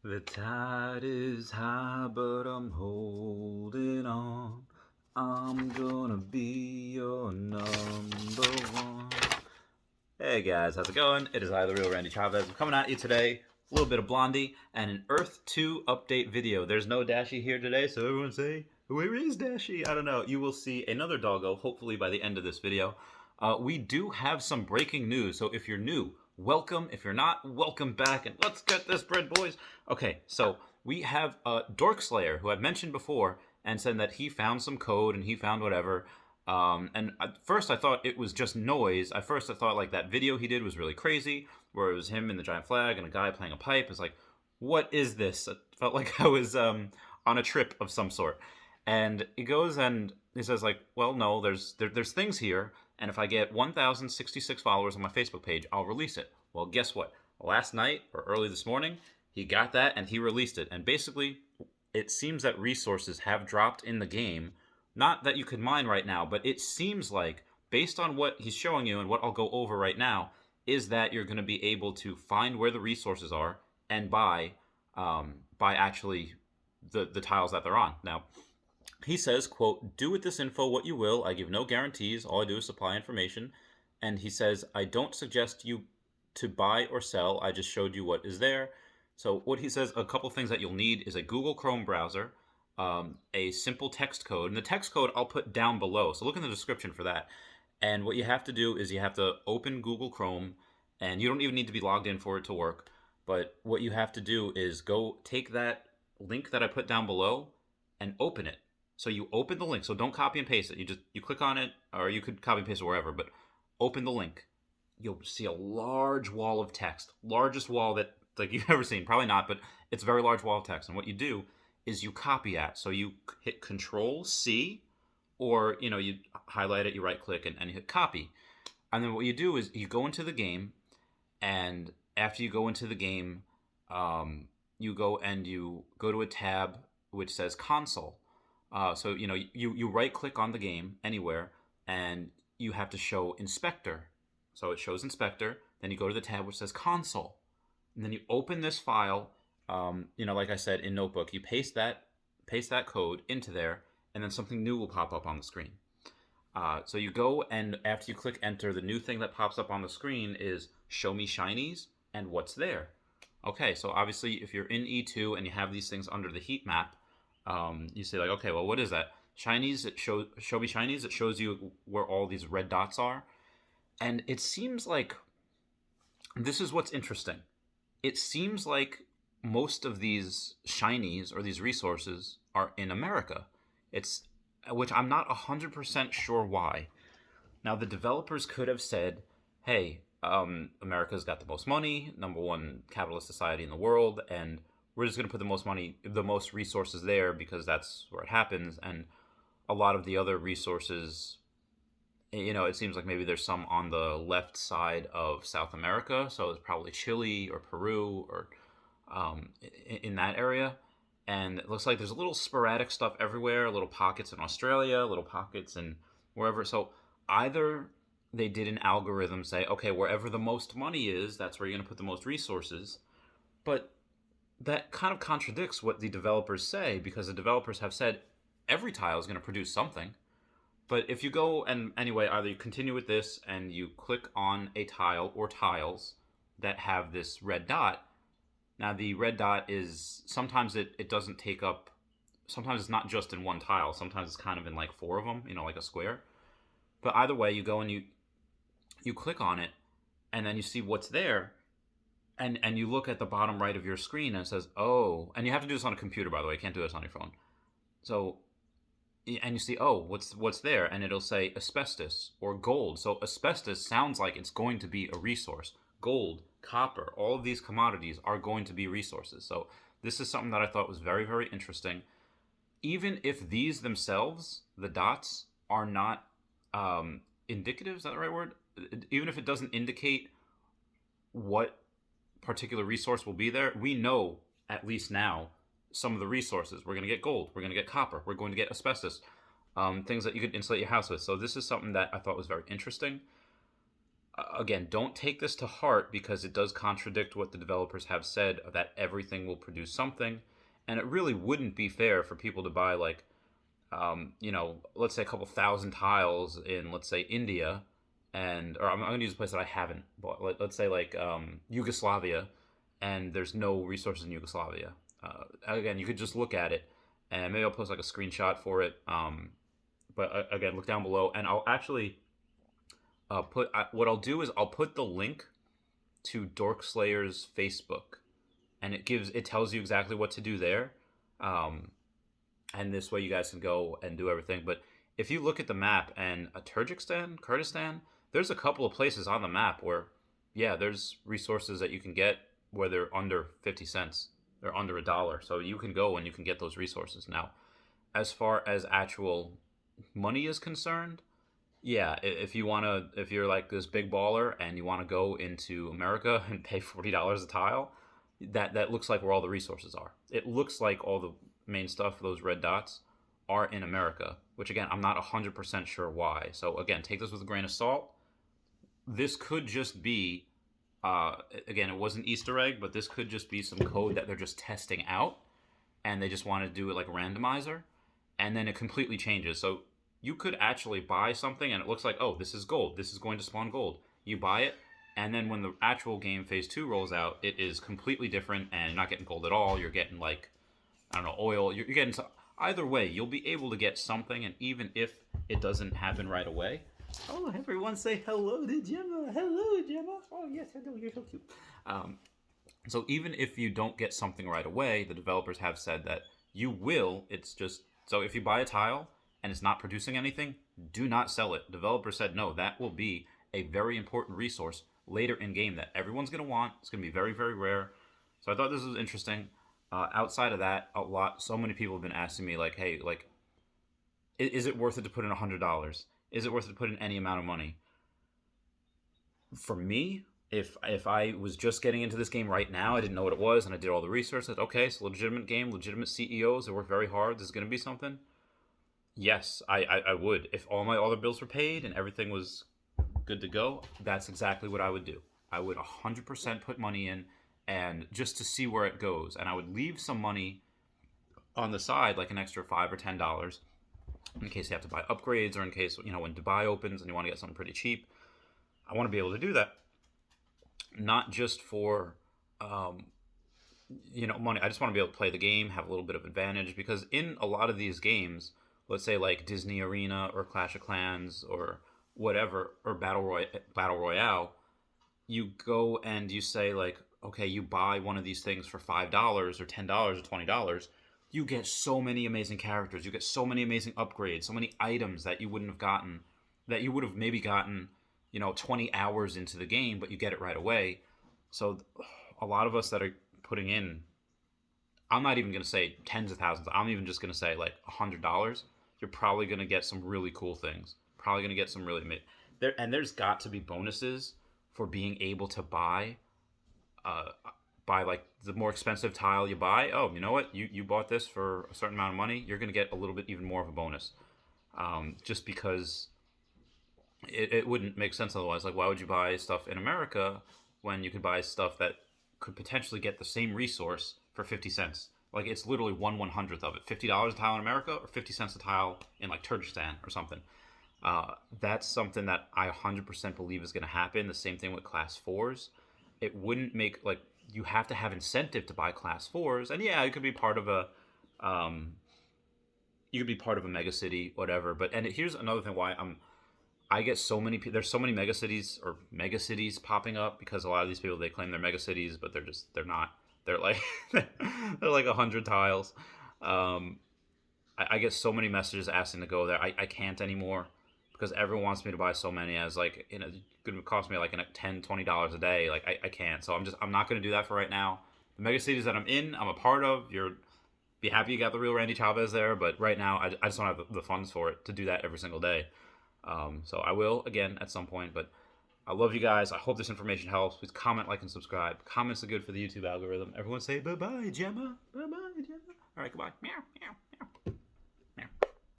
The tide is high, but I'm holding on. I'm gonna be your number one. Hey guys, how's it going? It is I, the real Randy Chavez. I'm coming at you today. A little bit of Blondie and an Earth 2 update video. There's no Dashie here today, so everyone say, where is Dashie? I don't know. You will see another doggo, hopefully by the end of this video. We do have some breaking news, so if you're new, welcome. If you're not, welcome back, and let's get this bread, boys. Okay, so we have Dork Slayer, who I've mentioned before, and said that he found some code and he found whatever. And at first I thought it was just noise. At first I thought like that video he did was really crazy, where it was him in the giant flag and a guy playing a pipe. It's like, what is this? It felt like I was on a trip of some sort. And he goes and he says like, well, no, there's things here, and if I get 1,066 followers on my Facebook page, I'll release it. Well, guess what? Last night or early this morning, he got that and he released it. And basically, it seems that resources have dropped in the game. Not that you could mine right now, but it seems like, based on what he's showing you and what I'll go over right now, is that you're going to be able to find where the resources are and buy actually the tiles that they're on. Now, he says, quote, do with this info what you will. I give no guarantees. All I do is supply information. And he says, I don't suggest you to buy or sell. I just showed you what is there. So what he says, a couple things that you'll need is a Google Chrome browser, a simple text code. And the text code I'll put down below. So look in the description for that. And what you have to do is you have to open Google Chrome, and you don't even need to be logged in for it to work. But what you have to do is go take that link that I put down below and open it. So you open the link. So don't copy and paste it. You click on it, or you could copy and paste it wherever, but open the link. You'll see a large wall of text, largest wall that like you've ever seen. Probably not, but it's a very large wall of text. And what you do is you copy that. So you hit Control C, or you highlight it, you right click, and you hit copy. And then what you do is you go into the game, and after you go into the game, you go to a tab which says console. So you right click on the game anywhere, and you have to show inspector. So it shows inspector. Then you go to the tab which says console, and then you open this file. Like I said in Notebook, you paste that code into there, and then something new will pop up on the screen. So you go, and after you click enter, the new thing that pops up on the screen is show me shinies and what's there. Okay, so obviously if you're in E2 and you have these things under the heat map, you say like, okay, well, what is that? Shinies, show me shinies. It shows you where all these red dots are. And it seems like, this is what's interesting. It seems like most of these shinies or these resources are in America. Which I'm not 100% sure why. Now, the developers could have said, hey, America's got the most money, number one capitalist society in the world, and we're just going to put the most resources there because that's where it happens. And a lot of the other resources, it seems like maybe there's some on the left side of South America. So it's probably Chile or Peru or in that area. And it looks like there's a little sporadic stuff everywhere, little pockets in Australia, little pockets in wherever. So either they did an algorithm say, okay, wherever the most money is, that's where you're going to put the most resources. But that kind of contradicts what the developers say, because the developers have said every tile is going to produce something. But if you go and anyway, either you continue with this and you click on a tile or tiles that have this red dot. Now the red dot is, sometimes it doesn't take up, sometimes it's not just in one tile. Sometimes it's kind of in like four of them, like a square. But either way, you go and you click on it, and then you see what's there. And you look at the bottom right of your screen and it says, oh, and you have to do this on a computer, by the way. You can't do this on your phone. So, and you see, oh, what's there? And it'll say asbestos or gold. So asbestos sounds like it's going to be a resource. Gold, copper, all of these commodities are going to be resources. So this is something that I thought was very, very interesting. Even if these themselves, the dots, are not indicative, is that the right word? Even if it doesn't indicate what particular resource will be there, we know at least now some of the resources. We're going to get gold, we're going to get copper, we're going to get asbestos, things that you could insulate your house with. So this is something that I thought was very interesting. Again, don't take this to heart because it does contradict what the developers have said that everything will produce something, and it really wouldn't be fair for people to buy like, let's say a couple thousand tiles in, let's say, India, and or I'm going to use a place that I haven't bought. Let's say like Yugoslavia, and there's no resources in Yugoslavia. Again, you could just look at it, and maybe I'll post like a screenshot for it. But again, look down below, and I'll actually what I'll do is I'll put the link to Dork Slayer's Facebook, and it tells you exactly what to do there, and this way you guys can go and do everything. But if you look at the map and Turkestan, Kurdistan, there's a couple of places on the map where, yeah, there's resources that you can get where they're under 50 cents. They're under $1. So you can go and you can get those resources. Now, as far as actual money is concerned, yeah, if you're like this big baller and you want to go into America and pay $40 a tile, that looks like where all the resources are. It looks like all the main stuff, those red dots, are in America, which again, I'm not 100% sure why. So again, take this with a grain of salt. This could just be, again, it was an Easter egg, but this could just be some code that they're just testing out, and they just want to do it like a randomizer, and then it completely changes. So you could actually buy something, and it looks like, oh, this is gold. This is going to spawn gold. You buy it, and then when the actual game Phase 2 rolls out, it is completely different, and you're not getting gold at all. You're getting, like, I don't know, oil. You're getting either way, you'll be able to get something, and even if it doesn't happen right away. Oh, everyone say hello to Gemma. Hello, Gemma. Oh, yes, hello. You're so cute. So even if you don't get something right away, the developers have said that you will. It's just, so if you buy a tile and it's not producing anything, do not sell it. Developers said, no, that will be a very important resource later in game that everyone's going to want. It's going to be very, very rare. So I thought this was interesting. Outside of that, so many people have been asking me, like, hey, like, is it worth it to put in $100? Is it worth it to put in any amount of money? For me, if I was just getting into this game right now, I didn't know what it was, and I did all the research, like, okay, it's a legitimate game, legitimate CEOs, they work very hard, there's going to be something. Yes, I would. If all my other bills were paid and everything was good to go, that's exactly what I would do. I would 100% put money in, and just to see where it goes. And I would leave some money on the side, like an extra $5 or $10, in case you have to buy upgrades, or in case, when Dubai opens and you want to get something pretty cheap. I want to be able to do that. Not just for, money. I just want to be able to play the game, have a little bit of advantage, because in a lot of these games, let's say like Disney Arena or Clash of Clans or whatever, or Battle Royale, you go and you say like, okay, you buy one of these things for $5 or $10 or $20, you get so many amazing characters, you get so many amazing upgrades, so many items that you wouldn't have gotten, that you would have maybe gotten, 20 hours into the game, but you get it right away. So a lot of us that are putting in, I'm not even going to say tens of thousands, I'm even just going to say like $100, you're probably going to get some really cool things. Probably going to get some really there's got to be bonuses for being able to buy like the more expensive tile you buy. Oh, you know what? You bought this for a certain amount of money. You're going to get a little bit even more of a bonus, just because it wouldn't make sense otherwise. Like, why would you buy stuff in America when you could buy stuff that could potentially get the same resource for 50 cents? Like, it's literally 1/100th of it. $50 a tile in America, or 50 cents a tile in like Turkestan or something. That's something that I 100% believe is going to happen. The same thing with class 4s. It wouldn't make, like, you have to have incentive to buy class 4s, and yeah, you could be part of a megacity, whatever. But here's another thing why I get so many people. There's so many megacities popping up, because a lot of these people, they claim they're megacities, but they're not. They're like they're like 100 tiles. I get so many messages asking to go there. I can't anymore, because everyone wants me to buy so many. As like, it's going to cost me like $10, $20 a day. Like, I can't. So I'm not going to do that for right now. The mega cities that I'm in, I'm a part of. Be happy you got the real Randy Chavez there, but right now I just don't have the funds for it to do that every single day. So I will again at some point. But I love you guys. I hope this information helps. Please comment, like, and subscribe. Comments are good for the YouTube algorithm. Everyone say bye bye, Gemma. Bye bye, Gemma. All right, goodbye. Meow meow meow.